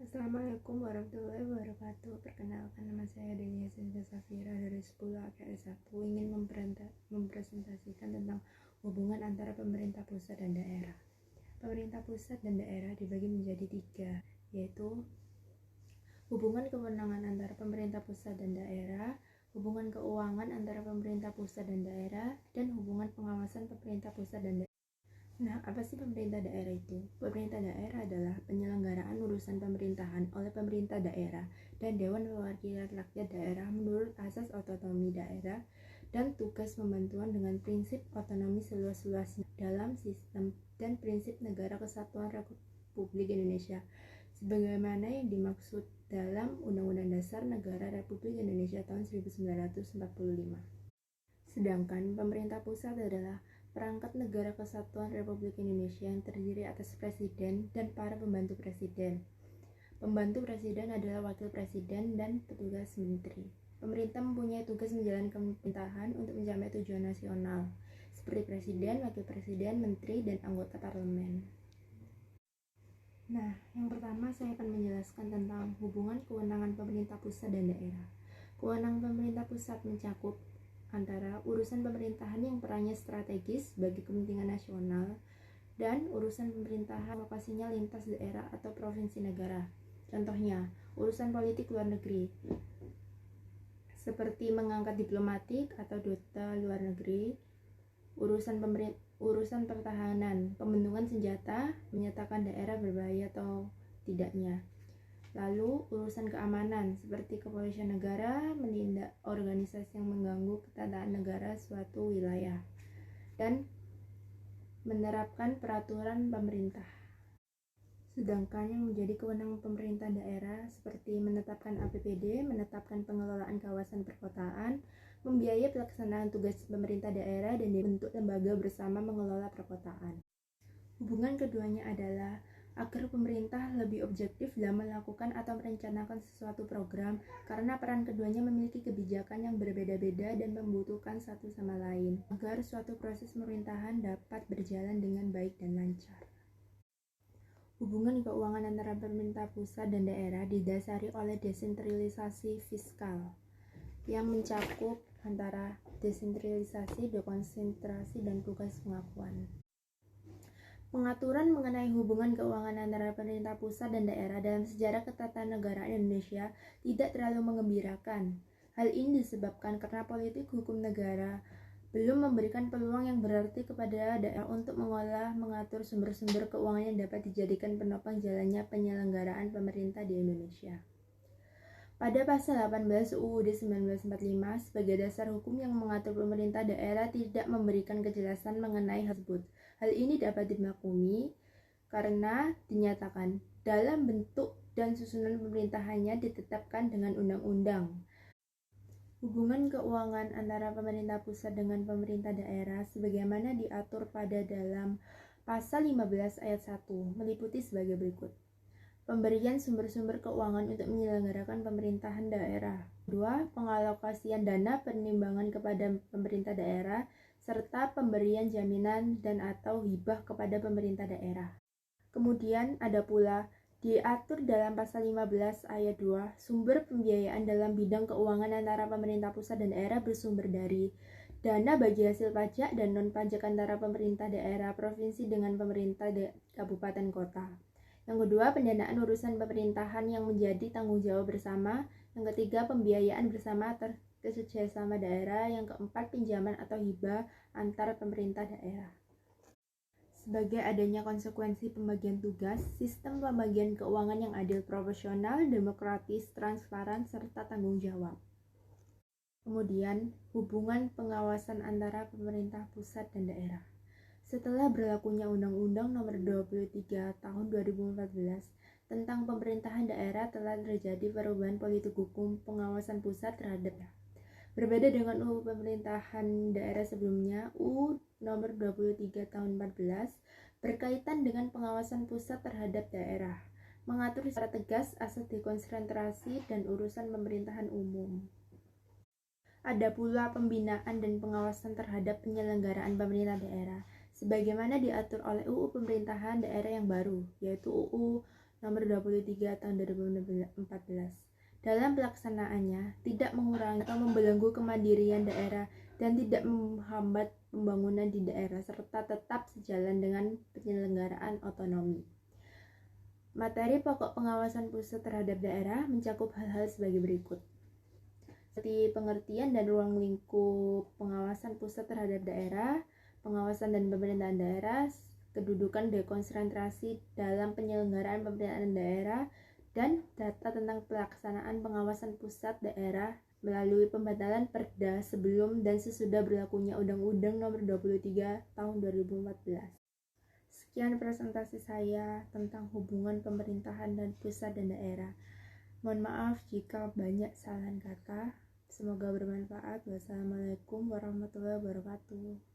Assalamualaikum warahmatullahi wabarakatuh. Perkenalkan, nama saya Delia Sinta Safira dari 10 AKS 1 ingin mempresentasikan tentang hubungan antara pemerintah pusat dan daerah. Pemerintah pusat dan daerah dibagi menjadi 3, yaitu hubungan kewenangan antara pemerintah pusat dan daerah, hubungan keuangan antara pemerintah pusat dan daerah, dan hubungan pengawasan pemerintah pusat dan daerah. Nah, apa sih pemerintah daerah itu? Pemerintah daerah adalah penyelenggaraan urusan pemerintahan oleh pemerintah daerah dan Dewan Perwakilan Rakyat Daerah menurut asas otonomi daerah dan tugas pembantuan dengan prinsip otonomi seluas-luasnya dalam sistem dan prinsip negara kesatuan Republik Indonesia sebagaimana yang dimaksud dalam Undang-Undang Dasar Negara Republik Indonesia tahun 1945. Sedangkan pemerintah pusat adalah perangkat negara kesatuan Republik Indonesia yang terdiri atas presiden dan para pembantu presiden. Pembantu presiden adalah wakil presiden dan petugas menteri. Pemerintah mempunyai tugas menjalankan pemerintahan untuk mencapai tujuan nasional, seperti presiden, wakil presiden, menteri, dan anggota parlemen. Nah, yang pertama saya akan menjelaskan tentang hubungan kewenangan pemerintah pusat dan daerah. Kewenangan pemerintah pusat mencakup antara urusan pemerintahan yang perannya strategis bagi kepentingan nasional dan urusan pemerintahan lokasinya lintas daerah atau provinsi negara. Contohnya, urusan politik luar negeri seperti mengangkat diplomatik atau duta luar negeri, urusan pertahanan, pembentukan senjata, menyatakan daerah berbahaya atau tidaknya. Lalu urusan keamanan seperti kepolisian negara menindak organisasi yang mengganggu ketatanan negara suatu wilayah dan menerapkan peraturan pemerintah. Sedangkan yang menjadi kewenangan pemerintah daerah seperti menetapkan APBD, menetapkan pengelolaan kawasan perkotaan, membiayai pelaksanaan tugas pemerintah daerah dan dibentuk lembaga bersama mengelola perkotaan. Hubungan keduanya adalah agar pemerintah lebih objektif dalam melakukan atau merencanakan sesuatu program karena peran keduanya memiliki kebijakan yang berbeda-beda dan membutuhkan satu sama lain agar suatu proses pemerintahan dapat berjalan dengan baik dan lancar. Hubungan keuangan antara pemerintah pusat dan daerah didasari oleh desentralisasi fiskal yang mencakup antara desentralisasi, dekonsentrasi, dan tugas pengakuan. Pengaturan mengenai hubungan keuangan antara pemerintah pusat dan daerah dalam sejarah ketatanegaraan Indonesia tidak terlalu mengembirakan. Hal ini disebabkan karena politik hukum negara belum memberikan peluang yang berarti kepada daerah untuk mengatur sumber-sumber keuangan yang dapat dijadikan penopang jalannya penyelenggaraan pemerintah di Indonesia. Pada pasal 18 UUD 1945 sebagai dasar hukum yang mengatur pemerintah daerah tidak memberikan kejelasan mengenai hal tersebut. Hal ini dapat dimaklumi karena dinyatakan dalam bentuk dan susunan pemerintahannya ditetapkan dengan undang-undang. Hubungan keuangan antara pemerintah pusat dengan pemerintah daerah sebagaimana diatur pada dalam pasal 15 ayat 1 meliputi sebagai berikut. Pemberian sumber-sumber keuangan untuk menyelenggarakan pemerintahan daerah. 2. Pengalokasian dana penimbangan kepada pemerintah daerah serta pemberian jaminan dan atau hibah kepada pemerintah daerah. Kemudian ada pula diatur dalam pasal 15 ayat 2 sumber pembiayaan dalam bidang keuangan antara pemerintah pusat dan daerah bersumber dari dana bagi hasil pajak dan non-pajak antara pemerintah daerah provinsi dengan pemerintah kabupaten kota. Yang kedua, pendanaan urusan pemerintahan yang menjadi tanggung jawab bersama. Yang ketiga, pembiayaan bersama kerjasama daerah. Yang keempat, pinjaman atau hibah antar pemerintah daerah. Sebagai adanya konsekuensi pembagian tugas, sistem pembagian keuangan yang adil, proporsional, demokratis, transparan, serta tanggung jawab. Kemudian, hubungan pengawasan antara pemerintah pusat dan daerah. Setelah berlakunya Undang-Undang Nomor 23 Tahun 2014 tentang pemerintahan daerah telah terjadi perubahan politik hukum pengawasan pusat terhadap daerah. Berbeda dengan UU Pemerintahan Daerah sebelumnya, UU Nomor 23 Tahun 14 berkaitan dengan pengawasan pusat terhadap daerah, mengatur secara tegas asas dekonsentrasi dan urusan pemerintahan umum. Ada pula pembinaan dan pengawasan terhadap penyelenggaraan pemerintah daerah sebagaimana diatur oleh UU Pemerintahan Daerah yang baru, yaitu UU Nomor 23 tahun 2014. Dalam pelaksanaannya, tidak mengurangi atau membelenggu kemandirian daerah dan tidak menghambat pembangunan di daerah, serta tetap sejalan dengan penyelenggaraan otonomi. Materi pokok pengawasan pusat terhadap daerah mencakup hal-hal sebagai berikut. Seperti pengertian dan ruang lingkup pengawasan pusat terhadap daerah, pengawasan dan pemerintahan daerah, kedudukan dekonsentrasi dalam penyelenggaraan pemerintahan daerah, dan data tentang pelaksanaan pengawasan pusat daerah melalui pembatalan Perda sebelum dan sesudah berlakunya Undang-Undang Nomor 23 Tahun 2014. Sekian presentasi saya tentang hubungan pemerintahan dan pusat dan daerah. Mohon maaf jika banyak kesalahan kata. Semoga bermanfaat. Wassalamualaikum warahmatullahi wabarakatuh.